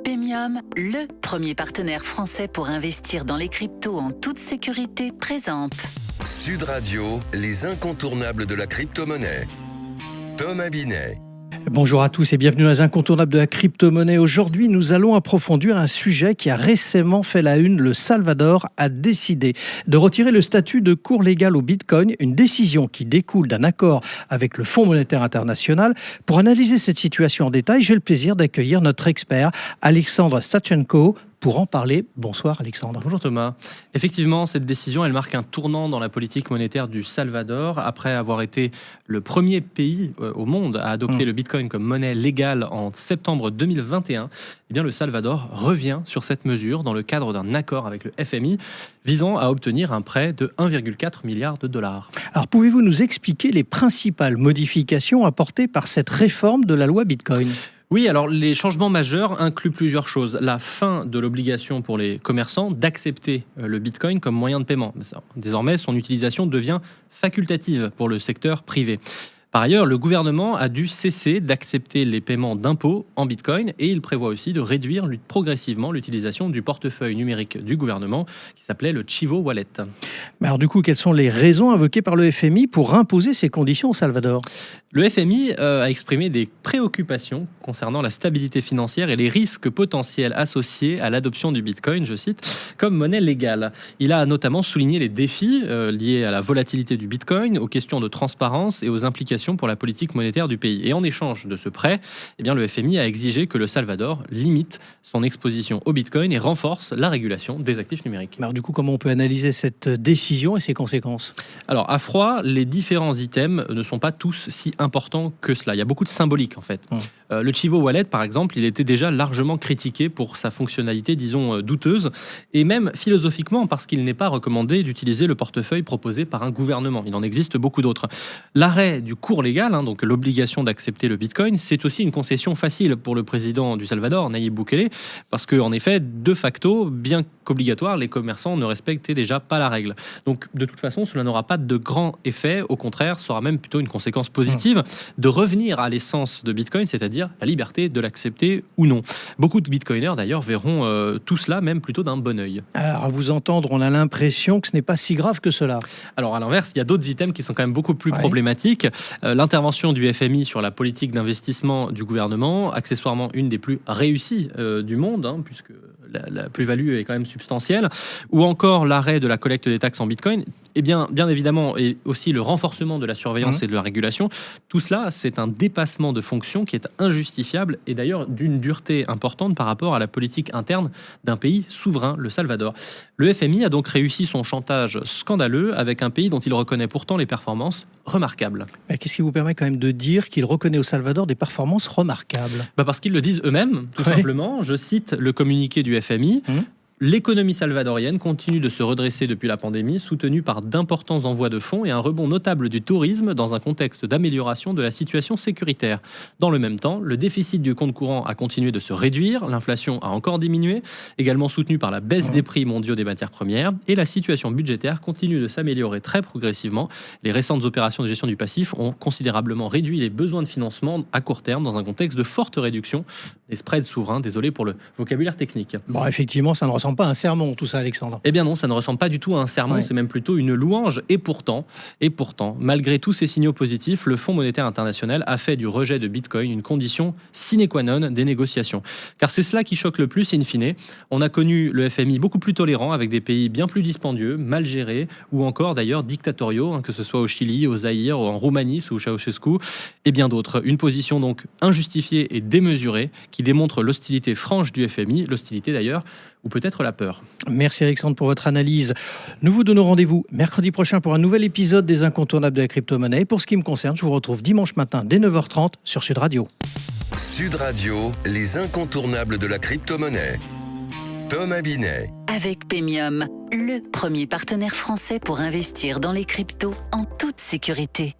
Pemium, le premier partenaire français pour investir dans les cryptos en toute sécurité, présente Sud Radio, les incontournables de la crypto-monnaie. Thomas Binet. Bonjour à tous et bienvenue dans les incontournables de la crypto-monnaie. Aujourd'hui, nous allons approfondir un sujet qui a récemment fait la une. Le Salvador a décidé de retirer le statut de cours légal au Bitcoin, une décision qui découle d'un accord avec le Fonds monétaire international. Pour analyser cette situation en détail, j'ai le plaisir d'accueillir notre expert Alexandre Stachenko. Pour en parler, bonsoir Alexandre. Bonjour Thomas. Effectivement, cette décision, elle marque un tournant dans la politique monétaire du Salvador. Après avoir été le premier pays au monde à adopter le Bitcoin comme monnaie légale en septembre 2021, eh bien, le Salvador revient sur cette mesure dans le cadre d'un accord avec le FMI visant à obtenir un prêt de 1,4 milliard de dollars. Alors, pouvez-vous nous expliquer les principales modifications apportées par cette réforme de la loi Bitcoin ? Oui, alors les changements majeurs incluent plusieurs choses. La fin de l'obligation pour les commerçants d'accepter le Bitcoin comme moyen de paiement. Désormais, son utilisation devient facultative pour le secteur privé. Par ailleurs, le gouvernement a dû cesser d'accepter les paiements d'impôts en Bitcoin et il prévoit aussi de réduire progressivement l'utilisation du portefeuille numérique du gouvernement qui s'appelait le Chivo Wallet. Mais alors du coup, quelles sont les raisons invoquées par le FMI pour imposer ces conditions au Salvador ? Le FMI a exprimé des préoccupations concernant la stabilité financière et les risques potentiels associés à l'adoption du Bitcoin, je cite, comme monnaie légale. Il a notamment souligné les défis liés à la volatilité du Bitcoin, aux questions de transparence et aux implications pour la politique monétaire du pays. Et en échange de ce prêt, eh bien, le FMI a exigé que le Salvador limite son exposition au Bitcoin et renforce la régulation des actifs numériques. Alors du coup, comment on peut analyser cette décision et ses conséquences ? Alors, à froid, les différents items ne sont pas tous si importants que cela. Il y a beaucoup de symbolique, en fait. Le Chivo Wallet, par exemple, il était déjà largement critiqué pour sa fonctionnalité, disons, douteuse, et même philosophiquement, parce qu'il n'est pas recommandé d'utiliser le portefeuille proposé par un gouvernement. Il en existe beaucoup d'autres. L'arrêt du cours légal, donc l'obligation d'accepter le Bitcoin, c'est aussi une concession facile pour le président du Salvador, Nayib Bukele, parce qu'en effet, de facto, bien qu'obligatoire, les commerçants ne respectaient déjà pas la règle. Donc, de toute façon, cela n'aura pas de grand effet. Au contraire, ce sera même plutôt une conséquence positive de revenir à l'essence de Bitcoin, c'est-à-dire la liberté de l'accepter ou non. Beaucoup de Bitcoiners, d'ailleurs, verront tout cela même plutôt d'un bon œil. Alors, à vous entendre, on a l'impression que ce n'est pas si grave que cela. Alors, à l'inverse, il y a d'autres items qui sont quand même beaucoup plus problématiques. L'intervention du FMI sur la politique d'investissement du gouvernement, accessoirement une des plus réussies du monde, puisque la plus-value est quand même substantielle, ou encore l'arrêt de la collecte des taxes en Bitcoin, et bien évidemment, et aussi le renforcement de la surveillance et de la régulation, tout cela, c'est un dépassement de fonction qui est injustifiable et d'ailleurs d'une dureté importante par rapport à la politique interne d'un pays souverain, le Salvador. Le FMI a donc réussi son chantage scandaleux avec un pays dont il reconnaît pourtant les performances remarquables. Mais qu'est-ce qui vous permet quand même de dire qu'il reconnaît au Salvador des performances remarquables ? Parce qu'ils le disent eux-mêmes, tout simplement. Je cite le communiqué du FMI. L'économie salvadorienne continue de se redresser depuis la pandémie, soutenue par d'importants envois de fonds et un rebond notable du tourisme dans un contexte d'amélioration de la situation sécuritaire. Dans le même temps, le déficit du compte courant a continué de se réduire, l'inflation a encore diminué, également soutenue par la baisse des prix mondiaux des matières premières, et la situation budgétaire continue de s'améliorer très progressivement. Les récentes opérations de gestion du passif ont considérablement réduit les besoins de financement à court terme dans un contexte de forte réduction des spreads souverains. Désolé pour le vocabulaire technique. Bon, effectivement, ça ne ressemble pas à un sermon, tout ça, Alexandre. Eh bien non, ça ne ressemble pas du tout à un sermon, c'est même plutôt une louange. Et pourtant, malgré tous ces signaux positifs, le Fonds monétaire international a fait du rejet de Bitcoin une condition sine qua non des négociations. Car c'est cela qui choque le plus, in fine. On a connu le FMI beaucoup plus tolérant avec des pays bien plus dispendieux, mal gérés, ou encore d'ailleurs dictatoriaux, que ce soit au Chili, au Zaïre, en Roumanie sous Ceausescu, et bien d'autres. Une position donc injustifiée et démesurée qui démontre l'hostilité franche du FMI, l'hostilité d'ailleurs, ou peut-être la peur. Merci Alexandre pour votre analyse. Nous vous donnons rendez-vous mercredi prochain pour un nouvel épisode des incontournables de la crypto-monnaie. Et pour ce qui me concerne, je vous retrouve dimanche matin dès 9h30 sur Sud Radio. Sud Radio, les incontournables de la crypto-monnaie. Thomas Binet. avec Pemium, le premier partenaire français pour investir dans les cryptos en toute sécurité.